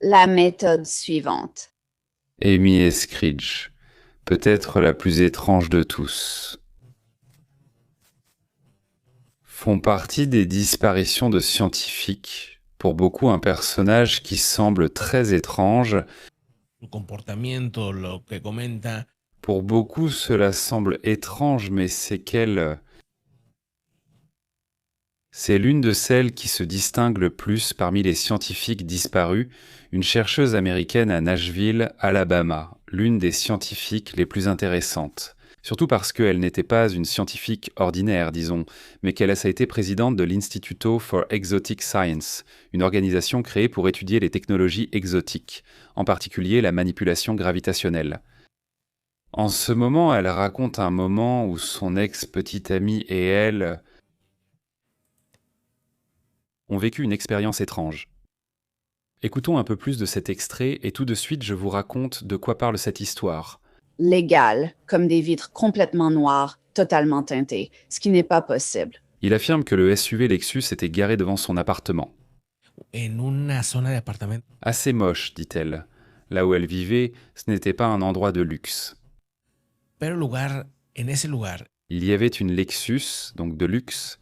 La méthode suivante. Amy et Screech, peut-être la plus étrange de tous, font partie des disparitions de scientifiques, pour beaucoup un personnage qui semble très étrange. Su comportamiento, lo que comenta. Pour beaucoup, cela semble étrange, mais c'est l'une de celles qui se distingue le plus parmi les scientifiques disparus, une chercheuse américaine à Nashville, Alabama, l'une des scientifiques les plus intéressantes. Surtout parce qu'elle n'était pas une scientifique ordinaire, disons, mais qu'elle a été présidente de l'Instituto for Exotic Science, une organisation créée pour étudier les technologies exotiques, en particulier la manipulation gravitationnelle. En ce moment, elle raconte un moment où son ex-petite amie et elle ont vécu une expérience étrange. Écoutons un peu plus de cet extrait et tout de suite je vous raconte de quoi parle cette histoire. Légal, comme des vitres complètement noires, totalement teintées, ce qui n'est pas possible. Il affirme que le SUV Lexus était garé devant son appartement. En una zona de apartamento. Assez moche, dit-elle. Là où elle vivait, ce n'était pas un endroit de luxe. Pero en ese lugar. Il y avait une Lexus, donc de luxe.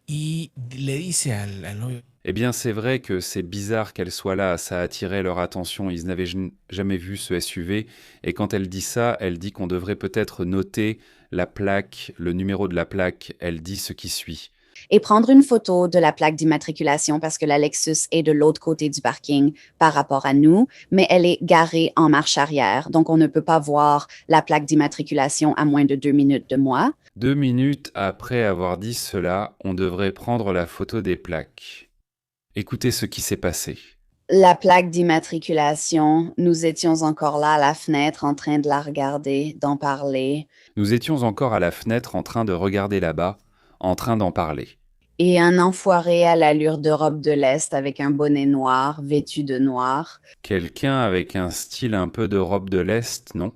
Y le dice al novio. Eh bien, c'est vrai que c'est bizarre qu'elle soit là, ça attirait leur attention, ils n'avaient jamais vu ce SUV, et quand elle dit ça, elle dit qu'on devrait peut-être noter la plaque, le numéro de la plaque, elle dit ce qui suit. Et prendre une photo de la plaque d'immatriculation parce que la Lexus est de l'autre côté du parking par rapport à nous, mais elle est garée en marche arrière, donc on ne peut pas voir la plaque d'immatriculation à moins de 2 minutes de moi. 2 minutes après avoir dit cela, on devrait prendre la photo des plaques. Écoutez ce qui s'est passé. La plaque d'immatriculation, nous étions encore là à la fenêtre en train de la regarder, d'en parler. Nous étions encore à la fenêtre en train de regarder là-bas, en train d'en parler. Et un enfoiré à l'allure d'Europe de l'Est avec un bonnet noir, vêtu de noir. Quelqu'un avec un style un peu d'Europe de l'Est, non?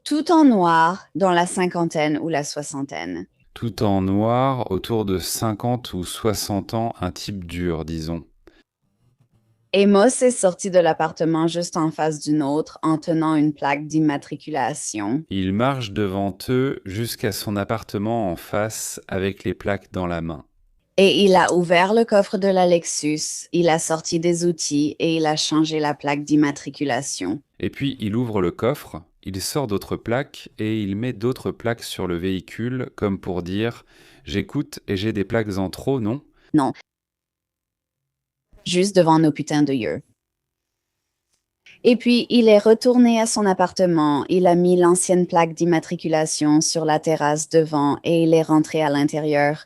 Tout en noir, dans la cinquantaine ou la soixantaine. Tout en noir, autour de 50 ou 60 ans, un type dur, disons. Amos est sorti de l'appartement juste en face du nôtre en tenant une plaque d'immatriculation. Il marche devant eux jusqu'à son appartement en face avec les plaques dans la main. Et il a ouvert le coffre de la Lexus, il a sorti des outils et il a changé la plaque d'immatriculation. Et puis il ouvre le coffre, il sort d'autres plaques et il met d'autres plaques sur le véhicule comme pour dire « J'écoute et j'ai des plaques en trop, non ?» Non. Juste devant nos putains de yeux. Et puis, il est retourné à son appartement, il a mis l'ancienne plaque d'immatriculation sur la terrasse devant et il est rentré à l'intérieur.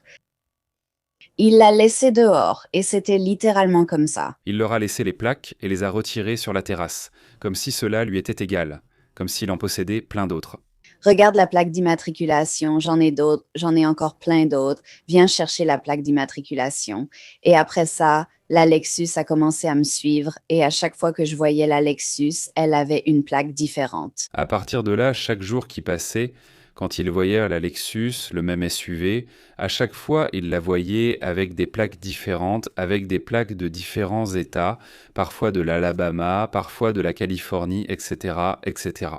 Il l'a laissé dehors et c'était littéralement comme ça. Il leur a laissé les plaques et les a retirées sur la terrasse, comme si cela lui était égal, comme s'il en possédait plein d'autres. Regarde la plaque d'immatriculation, j'en ai d'autres, j'en ai encore plein d'autres. Viens chercher la plaque d'immatriculation. Et après ça, la Lexus a commencé à me suivre et à chaque fois que je voyais la Lexus, elle avait une plaque différente. À partir de là, chaque jour qui passait, quand il voyait la Lexus, le même SUV, à chaque fois il la voyait avec des plaques différentes, avec des plaques de différents États, parfois de l'Alabama, parfois de la Californie, etc., etc.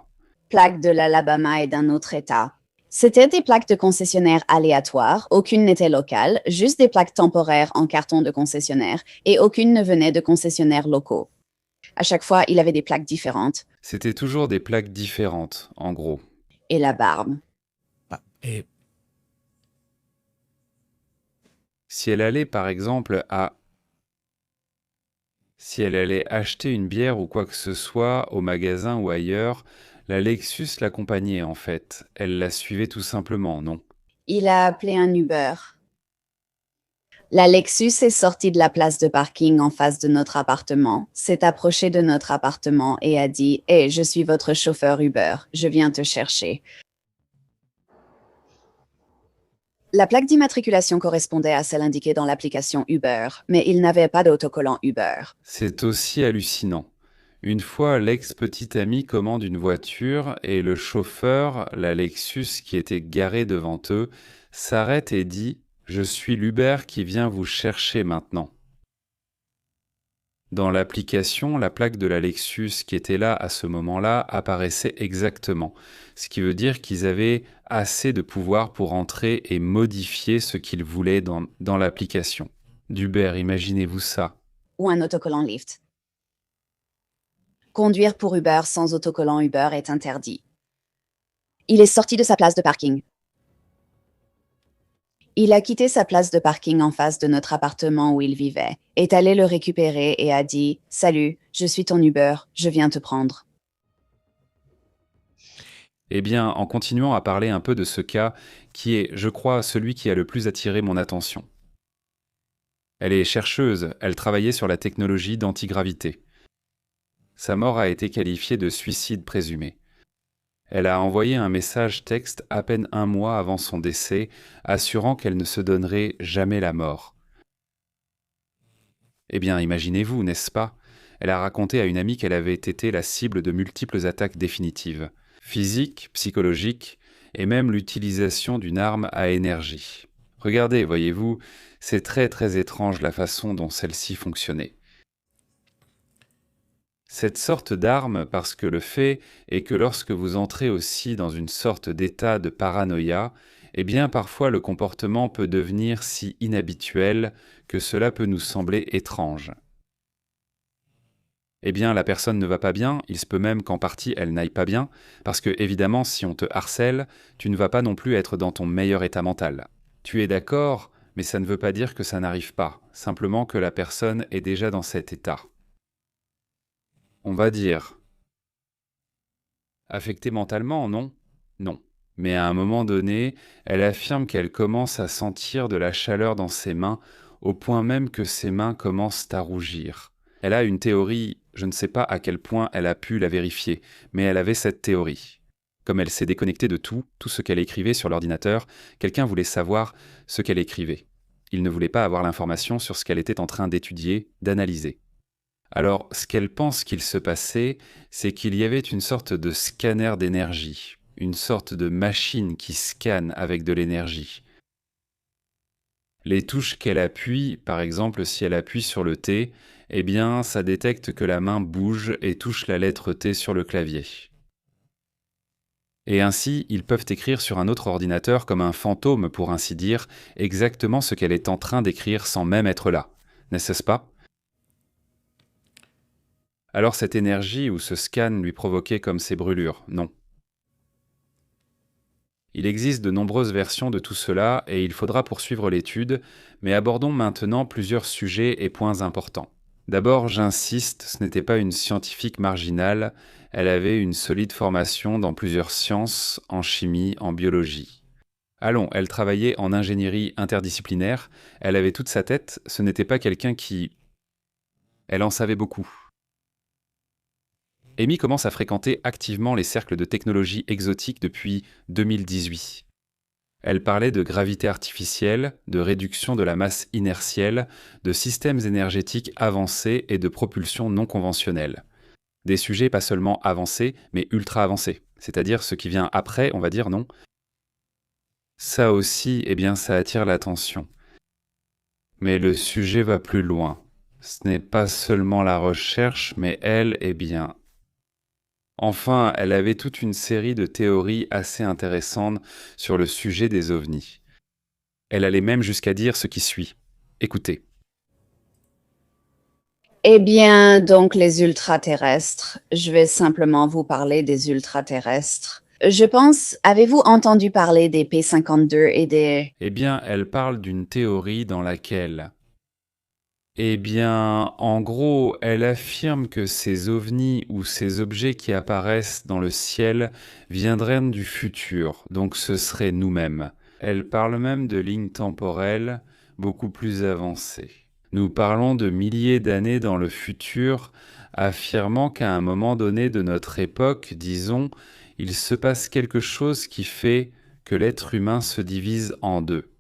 Plaques de l'Alabama et d'un autre État. C'était des plaques de concessionnaires aléatoires, aucune n'était locale, juste des plaques temporaires en carton de concessionnaire et aucune ne venait de concessionnaires locaux. À chaque fois, il avait des plaques différentes. C'était toujours des plaques différentes, en gros. Et la barbe. Si elle allait par exemple Si elle allait acheter une bière ou quoi que ce soit au magasin ou ailleurs, la Lexus l'accompagnait en fait. Elle la suivait tout simplement, non? Il a appelé un Uber. La Lexus est sortie de la place de parking en face de notre appartement, s'est approchée de notre appartement et a dit « Hey, je suis votre chauffeur Uber, je viens te chercher. » La plaque d'immatriculation correspondait à celle indiquée dans l'application Uber, mais il n'avait pas d'autocollant Uber. C'est aussi hallucinant. Une fois, l'ex-petite amie commande une voiture et le chauffeur, la Lexus qui était garée devant eux, s'arrête et dit « Je suis l'Uber qui vient vous chercher maintenant. » Dans l'application, la plaque de la Lexus qui était là à ce moment-là apparaissait exactement, ce qui veut dire qu'ils avaient assez de pouvoir pour entrer et modifier ce qu'ils voulaient dans l'application. d'Uber, imaginez-vous ça. Ou un autocollant Lyft. Conduire pour Uber sans autocollant Uber est interdit. Il est sorti de sa place de parking. Il a quitté sa place de parking en face de notre appartement où il vivait, est allé le récupérer et a dit « Salut, je suis ton Uber, je viens te prendre. » Eh bien, en continuant à parler un peu de ce cas, qui est, je crois, celui qui a le plus attiré mon attention. Elle est chercheuse, elle travaillait sur la technologie d'antigravité. Sa mort a été qualifiée de suicide présumé. Elle a envoyé un message texte à peine un mois avant son décès, assurant qu'elle ne se donnerait jamais la mort. Eh bien, imaginez-vous, n'est-ce pas? Elle a raconté à une amie qu'elle avait été la cible de multiples attaques définitives, physiques, psychologiques, et même l'utilisation d'une arme à énergie. Regardez, voyez-vous, c'est très très étrange la façon dont celle-ci fonctionnait. Cette sorte d'arme, parce que le fait est que lorsque vous entrez aussi dans une sorte d'état de paranoïa, eh bien parfois le comportement peut devenir si inhabituel que cela peut nous sembler étrange. Eh bien la personne ne va pas bien, il se peut même qu'en partie elle n'aille pas bien, parce que évidemment si on te harcèle, tu ne vas pas non plus être dans ton meilleur état mental. Tu es d'accord, mais ça ne veut pas dire que ça n'arrive pas, simplement que la personne est déjà dans cet état. On va dire affectée mentalement, non? Non. Mais à un moment donné, elle affirme qu'elle commence à sentir de la chaleur dans ses mains, au point même que ses mains commencent à rougir. Elle a une théorie, je ne sais pas à quel point elle a pu la vérifier, mais elle avait cette théorie. Comme elle s'est déconnectée de tout ce qu'elle écrivait sur l'ordinateur, quelqu'un voulait savoir ce qu'elle écrivait. Il ne voulait pas avoir l'information sur ce qu'elle était en train d'étudier, d'analyser. Alors, ce qu'elle pense qu'il se passait, c'est qu'il y avait une sorte de scanner d'énergie, une sorte de machine qui scanne avec de l'énergie. Les touches qu'elle appuie, par exemple si elle appuie sur le T, eh bien ça détecte que la main bouge et touche la lettre T sur le clavier. Et ainsi, ils peuvent écrire sur un autre ordinateur comme un fantôme pour ainsi dire, exactement ce qu'elle est en train d'écrire sans même être là, n'est-ce pas ? Alors cette énergie ou ce scan lui provoquait comme ces brûlures? Non. Il existe de nombreuses versions de tout cela et il faudra poursuivre l'étude, mais abordons maintenant plusieurs sujets et points importants. D'abord, j'insiste, ce n'était pas une scientifique marginale, elle avait une solide formation dans plusieurs sciences, en chimie, en biologie. Allons, elle travaillait en ingénierie interdisciplinaire, elle avait toute sa tête, ce n'était pas quelqu'un qui... Elle en savait beaucoup. Amy commence à fréquenter activement les cercles de technologie exotique depuis 2018. Elle parlait de gravité artificielle, de réduction de la masse inertielle, de systèmes énergétiques avancés et de propulsion non conventionnelle. Des sujets pas seulement avancés, mais ultra avancés, c'est-à-dire ce qui vient après, on va dire, non? Ça aussi, eh bien, ça attire l'attention. Mais le sujet va plus loin. Ce n'est pas seulement la recherche, mais elle, eh bien, enfin, elle avait toute une série de théories assez intéressantes sur le sujet des ovnis. Elle allait même jusqu'à dire ce qui suit. Écoutez. Eh bien, donc les ultraterrestres. Je vais simplement vous parler des ultraterrestres. Je pense, avez-vous entendu parler des P-52 et des... Eh bien, elle parle d'une théorie dans laquelle... Eh bien, en gros, elle affirme que ces ovnis ou ces objets qui apparaissent dans le ciel viendraient du futur, donc ce serait nous-mêmes. Elle parle même de lignes temporelles beaucoup plus avancées. Nous parlons de milliers d'années dans le futur, affirmant qu'à un moment donné de notre époque, disons, il se passe quelque chose qui fait que l'être humain se divise en deux.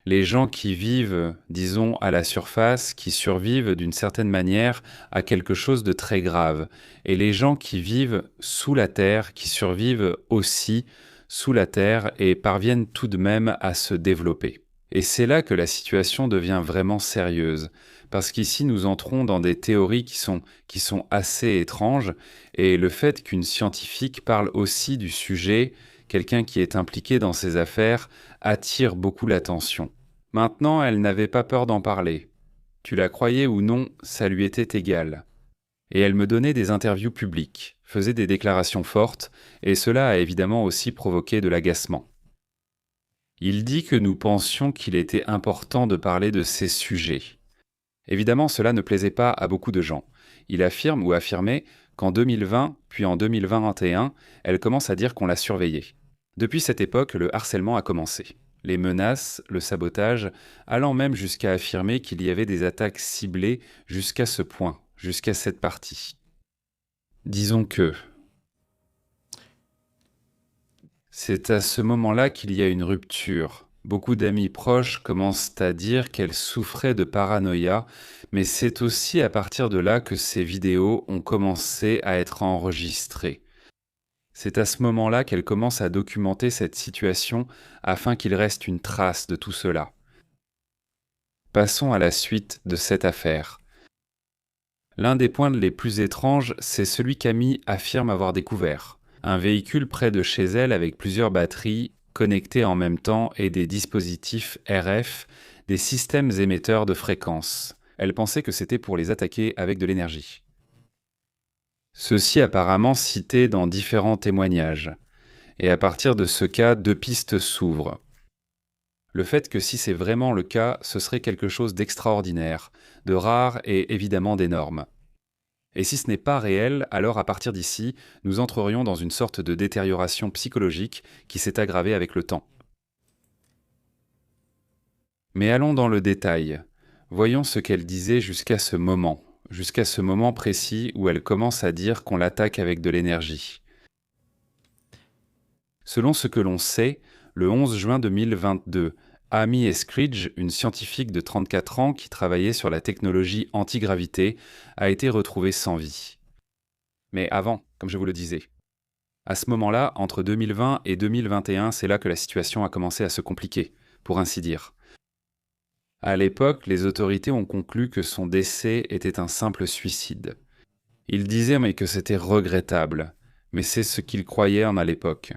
Les gens qui vivent, disons, à la surface, qui survivent d'une certaine manière à quelque chose de très grave, et les gens qui vivent sous la terre, qui survivent aussi sous la terre et parviennent tout de même à se développer. Et c'est là que la situation devient vraiment sérieuse, parce qu'ici nous entrons dans des théories qui sont assez étranges, et le fait qu'une scientifique parle aussi du sujet, quelqu'un qui est impliqué dans ces affaires, attire beaucoup l'attention. Maintenant, elle n'avait pas peur d'en parler. Tu la croyais ou non, ça lui était égal. Et elle me donnait des interviews publiques, faisait des déclarations fortes, et cela a évidemment aussi provoqué de l'agacement. Il dit que nous pensions qu'il était important de parler de ces sujets. Évidemment, cela ne plaisait pas à beaucoup de gens. Il affirme ou affirmait qu'en 2020, puis en 2021, elle commence à dire qu'on l'a surveillée. Depuis cette époque, le harcèlement a commencé. Les menaces, le sabotage, allant même jusqu'à affirmer qu'il y avait des attaques ciblées jusqu'à ce point, jusqu'à cette partie. Disons que c'est à ce moment-là qu'il y a une rupture. Beaucoup d'amis proches commencent à dire qu'elle souffrait de paranoïa, mais c'est aussi à partir de là que ces vidéos ont commencé à être enregistrées. C'est à ce moment-là qu'elle commence à documenter cette situation afin qu'il reste une trace de tout cela. Passons à la suite de cette affaire. L'un des points les plus étranges, c'est celui qu'Amy affirme avoir découvert. Un véhicule près de chez elle avec plusieurs batteries connectées en même temps et des dispositifs RF, des systèmes émetteurs de fréquences. Elle pensait que c'était pour les attaquer avec de l'énergie. Ceci apparemment cité dans différents témoignages. Et à partir de ce cas, deux pistes s'ouvrent. Le fait que si c'est vraiment le cas, ce serait quelque chose d'extraordinaire, de rare et évidemment d'énorme. Et si ce n'est pas réel, alors à partir d'ici, nous entrerions dans une sorte de détérioration psychologique qui s'est aggravée avec le temps. Mais allons dans le détail. Voyons ce qu'elle disait jusqu'à ce moment précis où elle commence à dire qu'on l'attaque avec de l'énergie. Selon ce que l'on sait, le 11 juin 2022, Amy Eskridge, une scientifique de 34 ans qui travaillait sur la technologie antigravité, a été retrouvée sans vie. Mais avant, comme je vous le disais. À ce moment-là, entre 2020 et 2021, c'est là que la situation a commencé à se compliquer, pour ainsi dire. À l'époque, les autorités ont conclu que son décès était un simple suicide. Ils disaient mais que c'était regrettable, mais c'est ce qu'ils croyaient à l'époque.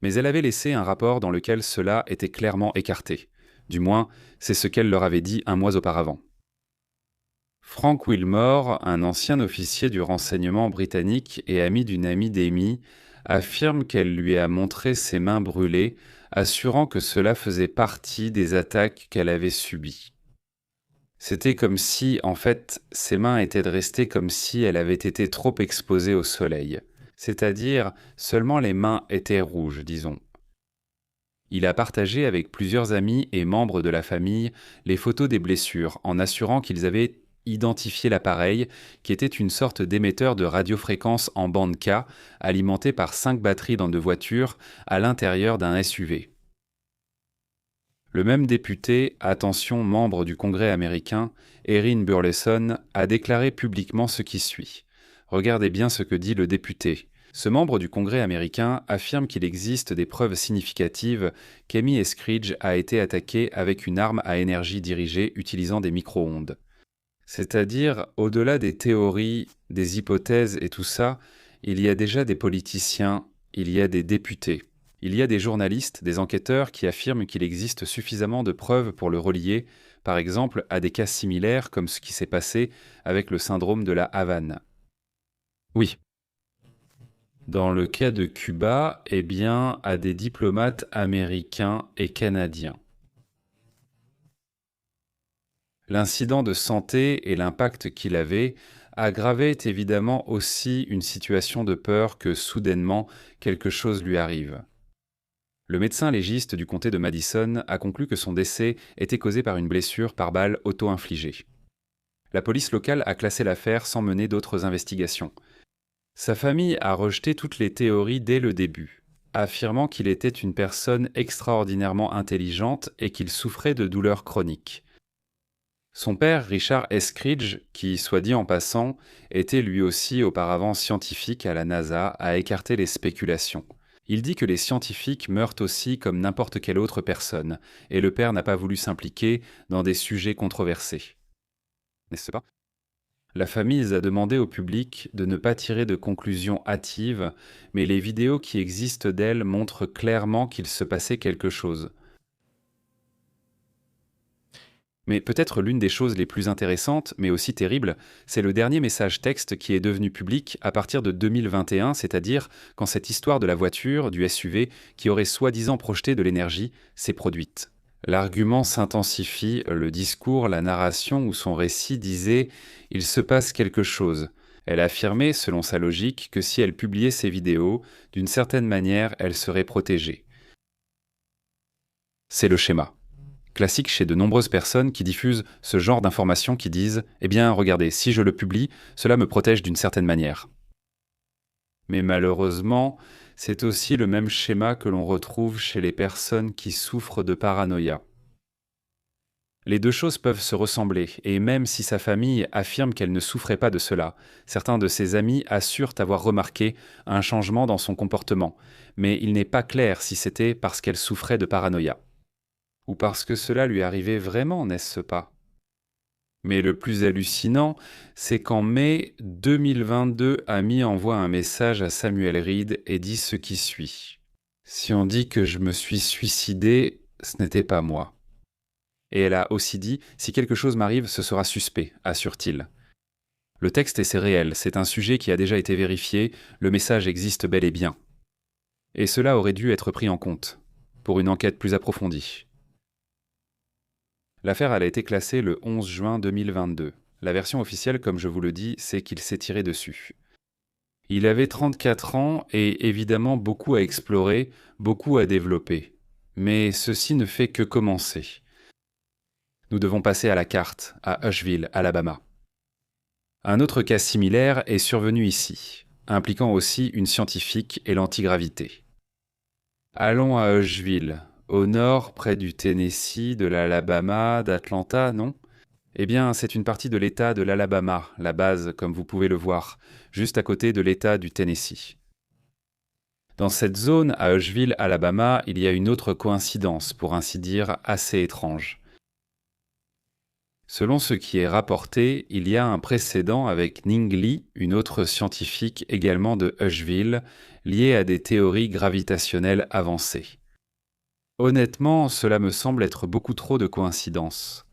Mais elle avait laissé un rapport dans lequel cela était clairement écarté. Du moins, c'est ce qu'elle leur avait dit un mois auparavant. Frank Wilmore, un ancien officier du renseignement britannique et ami d'une amie d'Amy, affirme qu'elle lui a montré ses mains brûlées, assurant que cela faisait partie des attaques qu'elle avait subies. C'était comme si, en fait, ses mains étaient restées comme si elle avait été trop exposée au soleil. C'est-à-dire, seulement les mains étaient rouges, disons. Il a partagé avec plusieurs amis et membres de la famille les photos des blessures, en assurant qu'ils avaient identifié l'appareil, qui était une sorte d'émetteur de radiofréquence en bande K, alimenté par 5 batteries dans de voitures, à l'intérieur d'un SUV. Le même député, attention membre du Congrès américain, Erin Burleson, a déclaré publiquement ce qui suit. Regardez bien ce que dit le député. Ce membre du Congrès américain affirme qu'il existe des preuves significatives qu'Amy Eskridge a été attaquée avec une arme à énergie dirigée utilisant des micro-ondes. C'est-à-dire, au-delà des théories, des hypothèses et tout ça, il y a déjà des politiciens, il y a des députés. Il y a des journalistes, des enquêteurs qui affirment qu'il existe suffisamment de preuves pour le relier, par exemple, à des cas similaires comme ce qui s'est passé avec le syndrome de la Havane. Oui. Dans le cas de Cuba, eh bien, à des diplomates américains et canadiens. L'incident de santé et l'impact qu'il avait aggravait évidemment aussi une situation de peur que soudainement quelque chose lui arrive. Le médecin légiste du comté de Madison a conclu que son décès était causé par une blessure par balle auto-infligée. La police locale a classé l'affaire sans mener d'autres investigations. Sa famille a rejeté toutes les théories dès le début, affirmant qu'il était une personne extraordinairement intelligente et qu'il souffrait de douleurs chroniques. Son père, Richard Eskridge, qui, soit dit en passant, était lui aussi auparavant scientifique à la NASA, a écarté les spéculations. Il dit que les scientifiques meurent aussi comme n'importe quelle autre personne, et le père n'a pas voulu s'impliquer dans des sujets controversés. N'est-ce pas? La famille a demandé au public de ne pas tirer de conclusions hâtives, mais les vidéos qui existent d'elle montrent clairement qu'il se passait quelque chose. Mais peut-être l'une des choses les plus intéressantes, mais aussi terribles, c'est le dernier message texte qui est devenu public à partir de 2021, c'est-à-dire quand cette histoire de la voiture, du SUV, qui aurait soi-disant projeté de l'énergie, s'est produite. L'argument s'intensifie, le discours, la narration ou son récit disait « il se passe quelque chose ». Elle affirmait, selon sa logique, que si elle publiait ces vidéos, d'une certaine manière, elle serait protégée. C'est le schéma classique chez de nombreuses personnes qui diffusent ce genre d'informations qui disent « Eh bien, regardez, si je le publie, cela me protège d'une certaine manière ». Mais malheureusement, c'est aussi le même schéma que l'on retrouve chez les personnes qui souffrent de paranoïa. Les deux choses peuvent se ressembler, et même si sa famille affirme qu'elle ne souffrait pas de cela, certains de ses amis assurent avoir remarqué un changement dans son comportement, mais il n'est pas clair si c'était parce qu'elle souffrait de paranoïa. Ou parce que cela lui arrivait vraiment, n'est-ce pas? Mais le plus hallucinant, c'est qu'en mai 2022, Amy envoie un message à Samuel Reed et dit ce qui suit. « Si on dit que je me suis suicidé, ce n'était pas moi. » Et elle a aussi dit « Si quelque chose m'arrive, ce sera suspect », assure-t-il. Le texte est réel, c'est un sujet qui a déjà été vérifié, le message existe bel et bien. Et cela aurait dû être pris en compte, pour une enquête plus approfondie. L'affaire a été classée le 11 juin 2022. La version officielle, comme je vous le dis, c'est qu'il s'est tiré dessus. Il avait 34 ans et évidemment beaucoup à explorer, beaucoup à développer. Mais ceci ne fait que commencer. Nous devons passer à la carte, à Hushville, Alabama. Un autre cas similaire est survenu ici, impliquant aussi une scientifique et l'antigravité. Allons à Hushville. Au nord, près du Tennessee, de l'Alabama, d'Atlanta, non? Eh bien, c'est une partie de l'État de l'Alabama, la base, comme vous pouvez le voir, juste à côté de l'État du Tennessee. Dans cette zone, à Hushville, Alabama, il y a une autre coïncidence, pour ainsi dire, assez étrange. Selon ce qui est rapporté, il y a un précédent avec Ning Lee, une autre scientifique également de Hushville, liée à des théories gravitationnelles avancées. Honnêtement, cela me semble être beaucoup trop de coïncidences.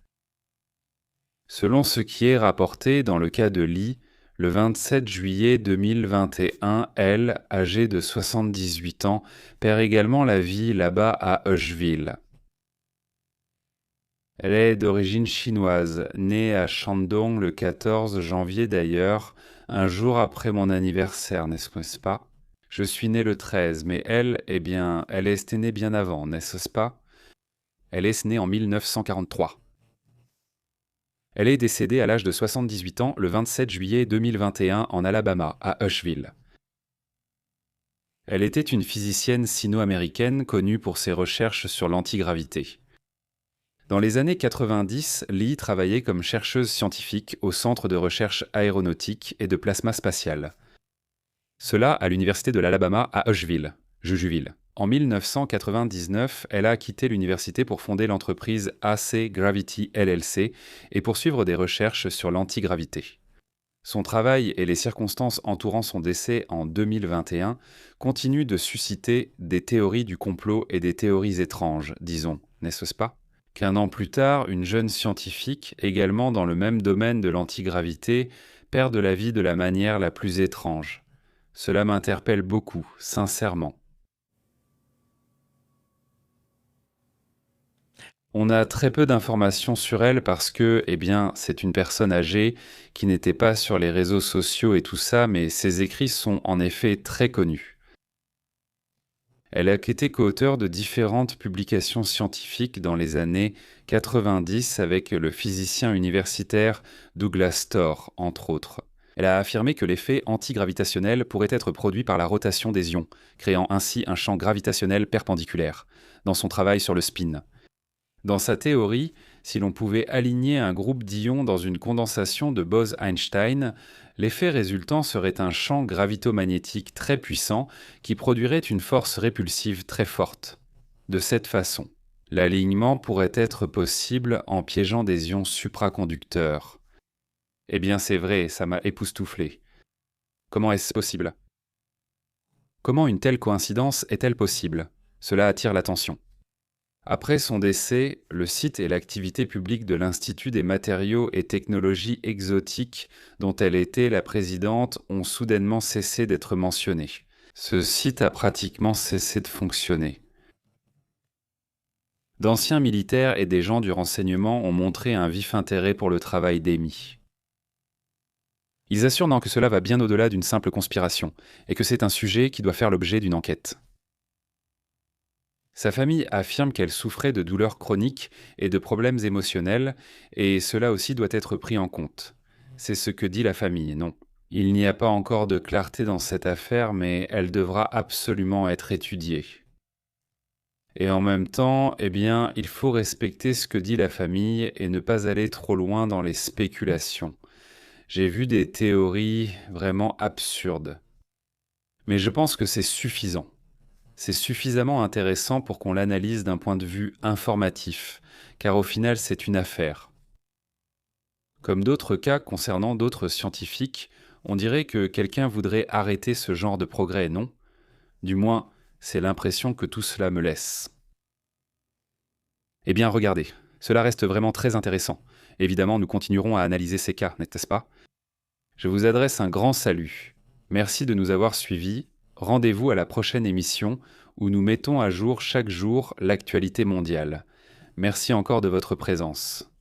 Selon ce qui est rapporté dans le cas de Lee, le 27 juillet 2021, elle, âgée de 78 ans, perd également la vie là-bas à Hushville. Elle est d'origine chinoise, née à Shandong le 14 janvier d'ailleurs, un jour après mon anniversaire, n'est-ce pas? Je suis né le 13, mais elle, eh bien, elle est née bien avant, n'est-ce pas? Elle est née en 1943. Elle est décédée à l'âge de 78 ans le 27 juillet 2021 en Alabama, à Hushville. Elle était une physicienne sino-américaine connue pour ses recherches sur l'antigravité. Dans les années 90, Lee travaillait comme chercheuse scientifique au Centre de recherche aéronautique et de plasma spatial. Cela à l'université de l'Alabama à Hushville, Jujuville. En 1999, elle a quitté l'université pour fonder l'entreprise AC Gravity LLC et poursuivre des recherches sur l'antigravité. Son travail et les circonstances entourant son décès en 2021 continuent de susciter des théories du complot et des théories étranges, disons, n'est-ce pas? Qu'un an plus tard, une jeune scientifique, également dans le même domaine de l'antigravité, perde la vie de la manière la plus étrange. Cela m'interpelle beaucoup, sincèrement. On a très peu d'informations sur elle parce que, eh bien, c'est une personne âgée qui n'était pas sur les réseaux sociaux et tout ça, mais ses écrits sont en effet très connus. Elle a été co-auteure de différentes publications scientifiques dans les années 90 avec le physicien universitaire Douglas Storr, entre autres. Elle a affirmé que l'effet antigravitationnel pourrait être produit par la rotation des ions, créant ainsi un champ gravitationnel perpendiculaire, dans son travail sur le spin. Dans sa théorie, Si l'on pouvait aligner un groupe d'ions dans une condensation de Bose-Einstein, l'effet résultant serait un champ gravitomagnétique très puissant qui produirait une force répulsive très forte. De cette façon, l'alignement pourrait être possible en piégeant des ions supraconducteurs. Eh bien c'est vrai, ça m'a époustouflé. Comment est-ce possible ? Comment une telle coïncidence est-elle possible ? Cela attire l'attention. Après son décès, le site et l'activité publique de l'Institut des matériaux et technologies exotiques dont elle était la présidente ont soudainement cessé d'être mentionnés. Ce site a pratiquement cessé de fonctionner. D'anciens militaires et des gens du renseignement ont montré un vif intérêt pour le travail d'Amy. Ils assurent que cela va bien au-delà d'une simple conspiration et que c'est un sujet qui doit faire l'objet d'une enquête. Sa famille affirme qu'elle souffrait de douleurs chroniques et de problèmes émotionnels, et cela aussi doit être pris en compte. C'est ce que dit la famille, non. Il n'y a pas encore de clarté dans cette affaire, mais elle devra absolument être étudiée. Et en même temps, il faut respecter ce que dit la famille et ne pas aller trop loin dans les spéculations. J'ai vu des théories vraiment absurdes. Mais je pense que c'est suffisant. C'est suffisamment intéressant pour qu'on l'analyse d'un point de vue informatif, car au final c'est une affaire. Comme d'autres cas concernant d'autres scientifiques, on dirait que quelqu'un voudrait arrêter ce genre de progrès, non ? Du moins, c'est l'impression que tout cela me laisse. Eh bien, regardez, cela reste vraiment très intéressant. Évidemment, nous continuerons à analyser ces cas, n'est-ce pas ? Je vous adresse un grand salut. Merci de nous avoir suivis. Rendez-vous à la prochaine émission où nous mettons à jour chaque jour l'actualité mondiale. Merci encore de votre présence.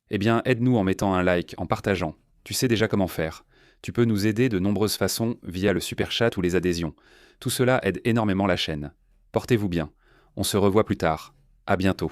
Aide-nous en mettant un like, en partageant. Tu sais déjà comment faire. Tu peux nous aider de nombreuses façons via le super chat ou les adhésions. Tout cela aide énormément la chaîne. Portez-vous bien. On se revoit plus tard. À bientôt.